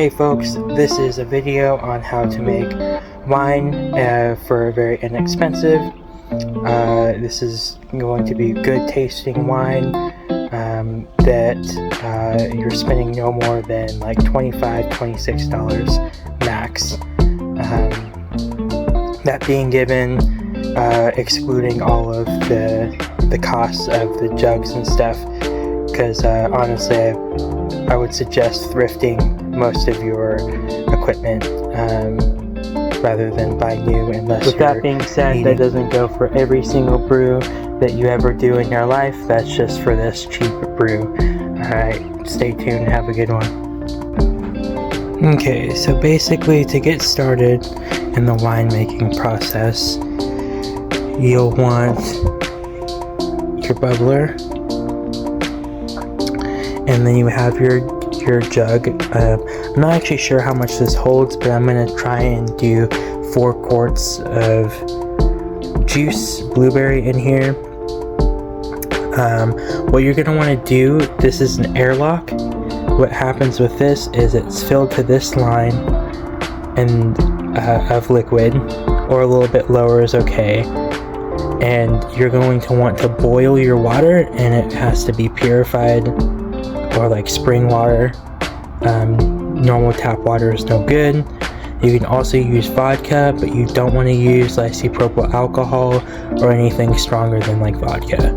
Hey folks, this is a video on how to make wine for very inexpensive. This is going to be good tasting wine that you're spending no more than like $25-26 max. That being given, excluding all of the costs of the jugs and stuff, because honestly I would suggest thrifting most of your equipment rather than buy new, unless with that being said, that doesn't go for every single brew that you ever do in your life. That's just for this cheap brew. Alright, stay tuned and have a good one. Okay, so basically to get started in the winemaking process, you'll want your bubbler, and then you have your jug. I'm not actually sure how much this holds, but I'm going to try and do 4 quarts of juice, blueberry in here. What you're going to want to do, this is an airlock. What happens with this is it's filled to this line and of liquid, or a little bit lower is okay. And you're going to want to boil your water, and it has to be purified or like spring water. Normal tap water is no good. You can also use vodka, but you don't want to use isopropyl alcohol or anything stronger than like vodka.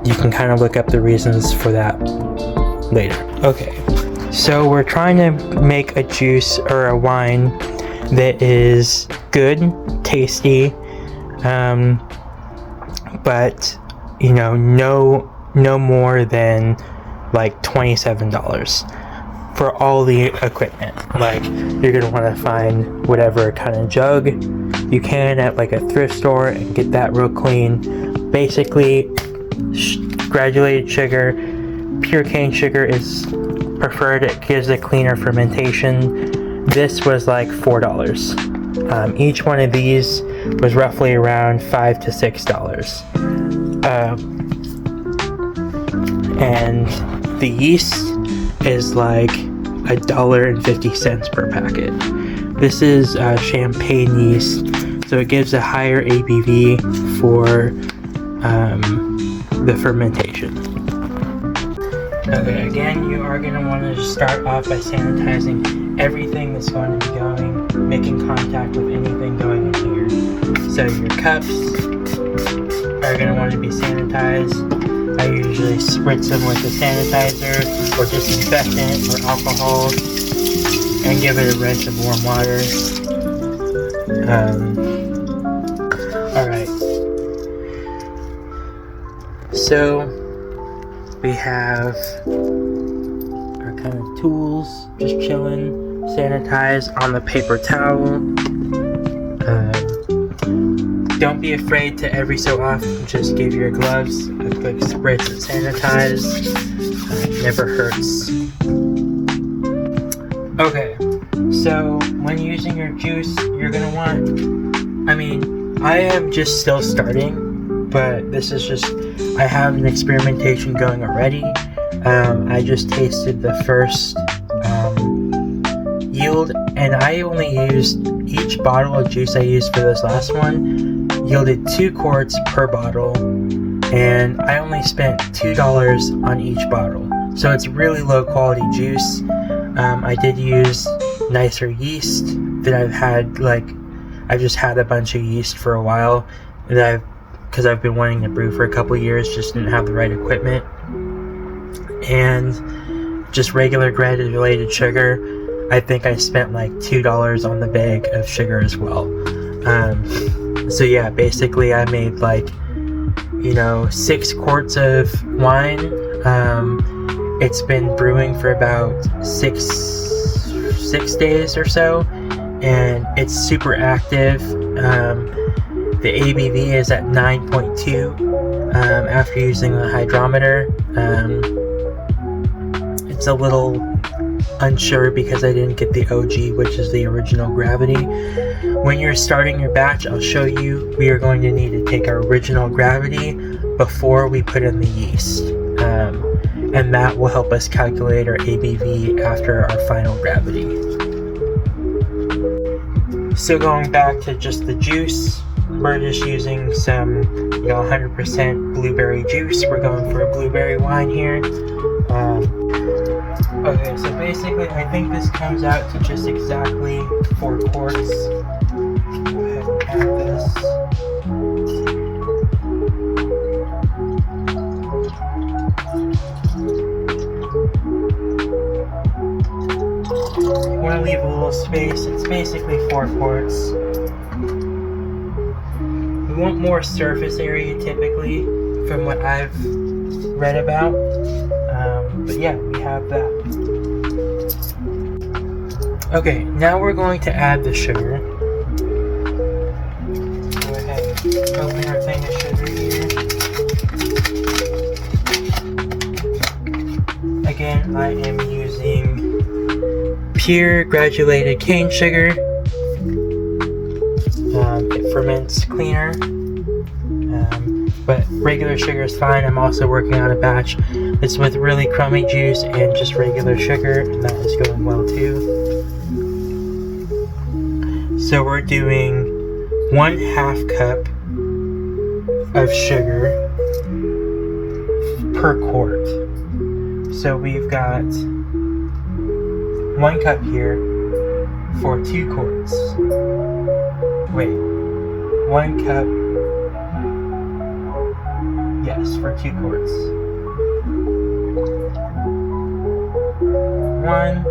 You can kind of look up the reasons for that later. Okay, so we're trying to make a juice or a wine that is good, tasty, but you know, no more than like $27 for all the equipment. Like, you're gonna want to find whatever kind of jug you can at like a thrift store and get that real clean. Basically, granulated sugar, pure cane sugar is preferred. It gives a cleaner fermentation. This was like $4. Each one of these was roughly around $5 to $6. And the yeast is like $1.50 per packet. This is champagne yeast, so it gives a higher ABV for the fermentation. Okay, again, you are going to want to start off by sanitizing everything that's going to be making contact with anything going in here. So your cups are going to want to be sanitized. I usually spritz them with a sanitizer or disinfectant or alcohol and give it a rinse of warm water. Alright. So we have our kind of tools, just chilling, sanitized on the paper towel. Don't be afraid to every so often just give your gloves a quick spritz and sanitize. It never hurts. Okay, so when using your juice, you're gonna want, I am just still starting, but this is just, I have an experimentation going already. I just tasted the first yield, and I only used, each bottle of juice I used for this last one yielded 2 quarts per bottle, and I only spent $2 on each bottle. So it's really low quality juice. I did use nicer yeast that I've had, I've just had a bunch of yeast for a while that because I've been wanting to brew for a couple years, just didn't have the right equipment. And just regular granulated sugar, I think I spent like $2 on the bag of sugar as well. So yeah, basically I made 6 quarts of wine. It's been brewing for about six days or so, and it's super active. The ABV is at 9.2 after using the hydrometer. It's a little unsure because I didn't get the OG, which is the original gravity. When you're starting your batch, I'll show you, we are going to need to take our original gravity before we put in the yeast. and that will help us calculate our ABV after our final gravity. So going back to just the juice, we're just using some 100% blueberry juice. We're going for a blueberry wine here. Okay, so basically I think this comes out to just exactly 4 quarts. Go ahead and add this. You want to leave a little space. It's basically 4 quarts. We want more surface area typically, from what I've read about. But yeah, we have that. Okay, now we're going to add the sugar. Go ahead and open our thing of sugar here. Again, I am using pure granulated cane sugar. It ferments cleaner, but regular sugar is fine. I'm also working on a batch that's with really crummy juice and just regular sugar, and that is going well too. So we're doing 1/2 cup of sugar per quart. So we've got 1 cup here for 2 quarts. Wait, 1 cup, yes, for 2 quarts. 1,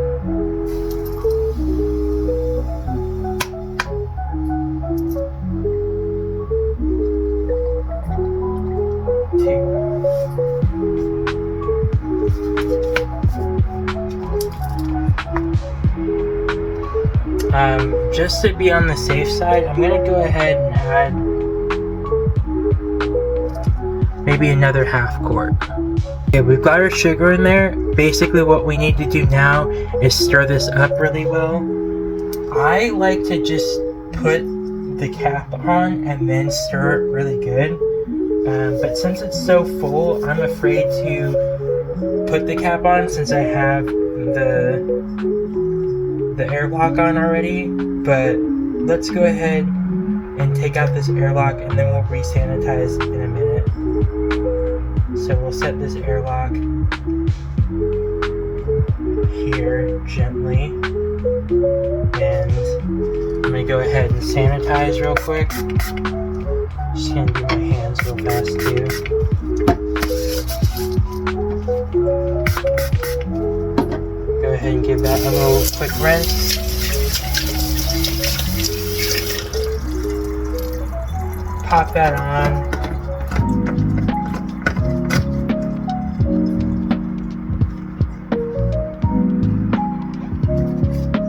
2. Just to be on the safe side, I'm gonna go ahead and add maybe another 1/2 quart. Okay, we've got our sugar in there. Basically what we need to do now is stir this up really well. I like to just put the cap on and then stir it really good. But since it's so full, I'm afraid to put the cap on since I have the airlock on already. But let's go ahead and take out this airlock and then we'll re-sanitize in a minute. So we'll set this airlock here gently, and I'm gonna go ahead and sanitize real quick. Just gonna do my hands real fast too. Go ahead and give that a little quick rinse. Pop that on.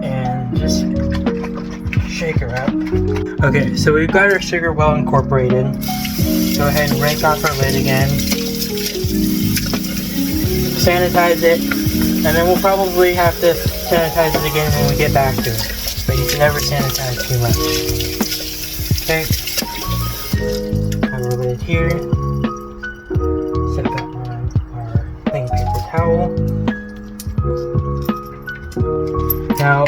And just shake her up. Okay, so we've got our sugar well incorporated. Go ahead and rake off our lid again. Sanitize it. And then we'll probably have to sanitize it again when we get back to it. But you can never sanitize too much. Okay. Have our lid here. Set that on our clean paper towel. Now,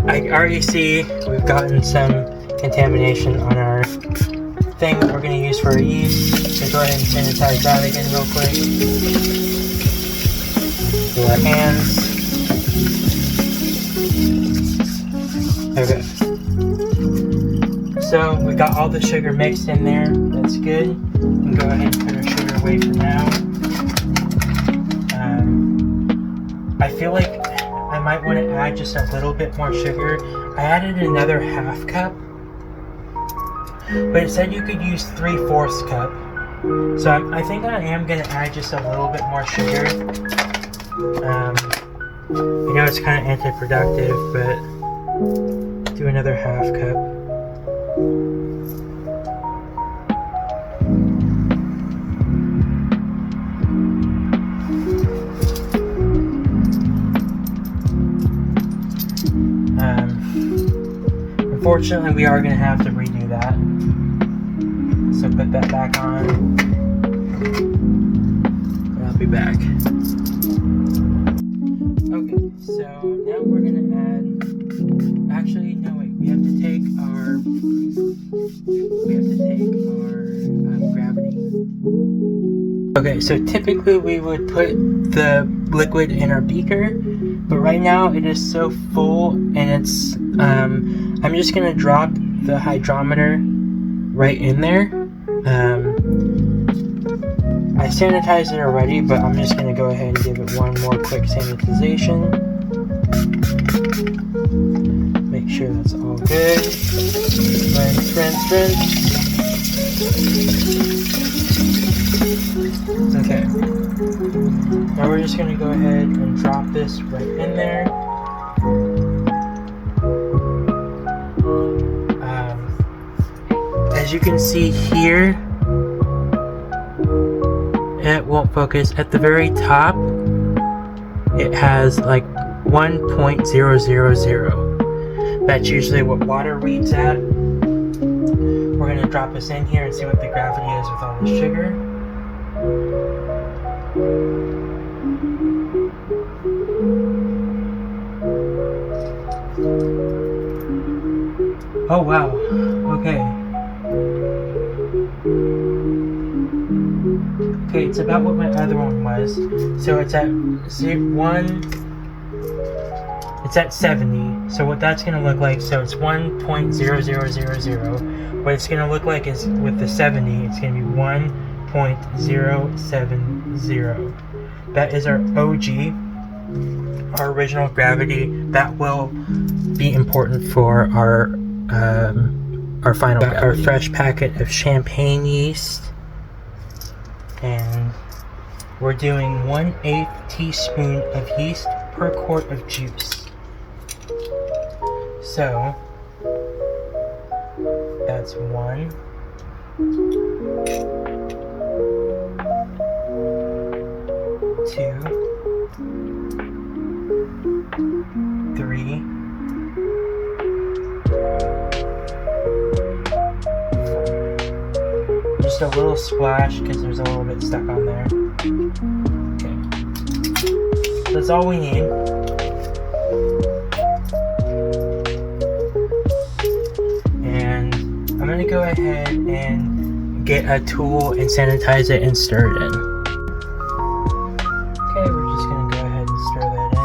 I already see we've gotten some contamination on our thing that we're going to use for our yeast. So go ahead and sanitize that again real quick. To our hands. Okay. So we got all the sugar mixed in there. That's good. We can go ahead and put our sugar away for now. I feel like I might want to add just a little bit more sugar. I added another 1/2 cup, but it said you could use 3/4 cup. So I think I am going to add just a little bit more sugar. I know it's kind of anti-productive, but do another 1/2 cup. Unfortunately, we are going to have to redo that. So put that back on. I'll be back. Okay, so now we're gonna add. Actually, no wait. We have to take our gravity. Okay, so typically we would put the liquid in our beaker, but right now it is so full, and it's I'm just gonna drop the hydrometer right in there. I sanitized it already, but I'm just gonna go ahead and give it one more quick sanitization. Make sure that's all good. Rinse, rinse, rinse. Okay. Now we're just gonna go ahead and drop this right in there. As you can see here, it won't focus. At the very top, it has like 1.000. That's usually what water reads at. We're gonna drop this in here and see what the gravity is with all the sugar. Oh wow, okay. Okay, it's about what my other one was. So it's at 70. So what that's gonna look like, so it's 1.0000. What it's gonna look like is with the 70, it's gonna be 1.070. That is our OG, our original gravity. That will be important for our final gravity. Our fresh packet of champagne yeast. And we're doing 1/8 teaspoon of yeast per quart of juice. So that's 1, 2, 3, 4. Just a little splash because there's a little bit stuck on there. Okay. That's all we need. And I'm going to go ahead and get a tool and sanitize it and stir it in. Okay, we're just going to go ahead and stir that in.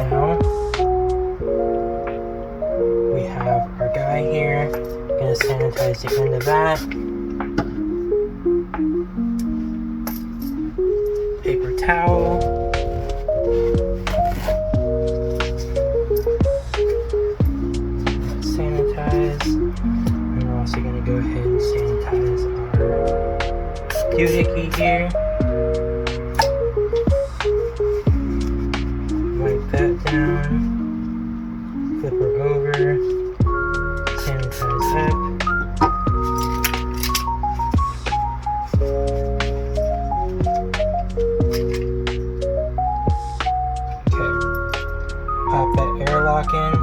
Now, we have our guy here. Gonna sanitize the end of that. Paper towel. Sanitize. And we're also gonna go ahead and sanitize our doohickey here. Wipe that down. Flip her over. Sanitize up. Okay. Pop that airlock in.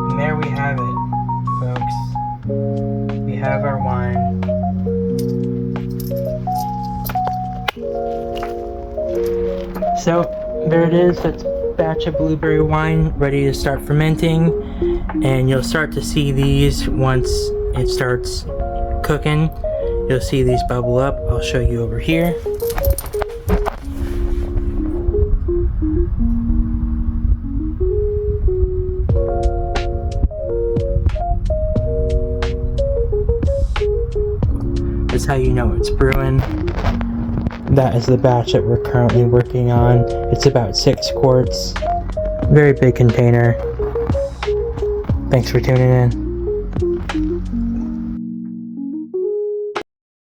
And there we have it, folks. We have our wine. So there it is. That's a batch of blueberry wine ready to start fermenting. And you'll start to see these once it starts cooking. You'll see these bubble up. I'll show you over here. That's how you know it's brewing. That is the batch that we're currently working on. It's about 6 quarts. Very big container. Thanks for tuning in.